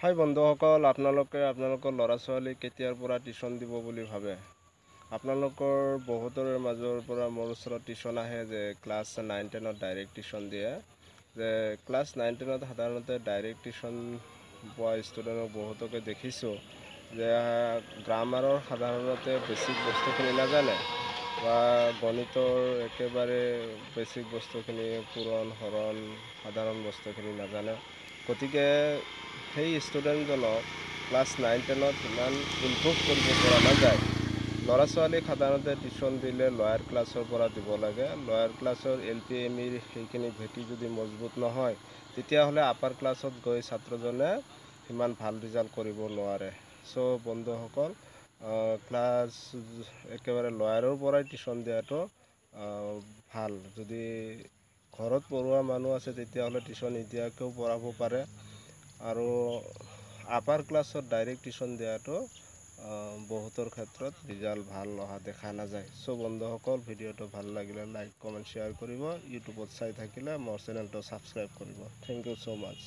হাই বন্ধুসকল, আপোনালোকৰ ল'ৰা ছোৱালী কেতিয়াৰ পৰা টিউশ্যন দিব বুলি ভাবে? আপোনালোকৰ বহুতৰে মাজৰ পৰা মোৰ ওচৰত টিউশ্যন আহে যে ক্লাছ 9-10ত ডাইৰেক্ট টিউশ্যন দিয়ে। যে ক্লাছ 9-10ত সাধাৰণতে ডাইৰেক্ট টিউশ্যন পোৱা ষ্টুডেণ্টক বহুতকে দেখিছোঁ যে গ্ৰামাৰৰ সাধাৰণতে বেছিক বস্তুখিনি নাজানে বা গণিতৰ একেবাৰে বেছিক বস্তুখিনি পূৰণ হৰণ সাধাৰণ বস্তুখিনি নাজানে। গতিকে সেই ষ্টুডেণ্টজনক ক্লাছ 9-10ত ইমান ইমপ্ৰুভ কৰিব পৰা নাযায়। ল'ৰা ছোৱালীক সাধাৰণতে টিউশ্যন দিলে লয়াৰ ক্লাছৰ পৰা দিব লাগে। লয়াৰ ক্লাছৰ LP ME সেইখিনি ভেটি যদি মজবুত নহয়, তেতিয়াহ'লে আপাৰ ক্লাছত গৈ ছাত্ৰজনে সিমান ভাল ৰিজাল্ট কৰিব নোৱাৰে। চ' বন্ধুসকল, ক্লাছ একেবাৰে লয়াৰৰ পৰাই টিউশ্যন দিয়াটো ভাল। যদি ঘৰত পঢ়োৱা মানুহ আছে তেতিয়াহ'লে টিউশ্যন নিদিয়াকৈও পঢ়াব পাৰে। আৰু আপাৰ ক্লাছত ডাইৰেক্ট টিউশ্যন দিয়াটো বহুতৰ ক্ষেত্ৰত ৰিজাল্ট ভাল অহা দেখা নাযায়। চ' বন্ধুসকল, ভিডিঅ'টো ভাল লাগিলে লাইক কমেণ্ট শ্বেয়াৰ কৰিব। ইউটিউবত চাই থাকিলে মোৰ চেনেলটো ছাবস্ক্ৰাইব কৰিব। Thank you so' much.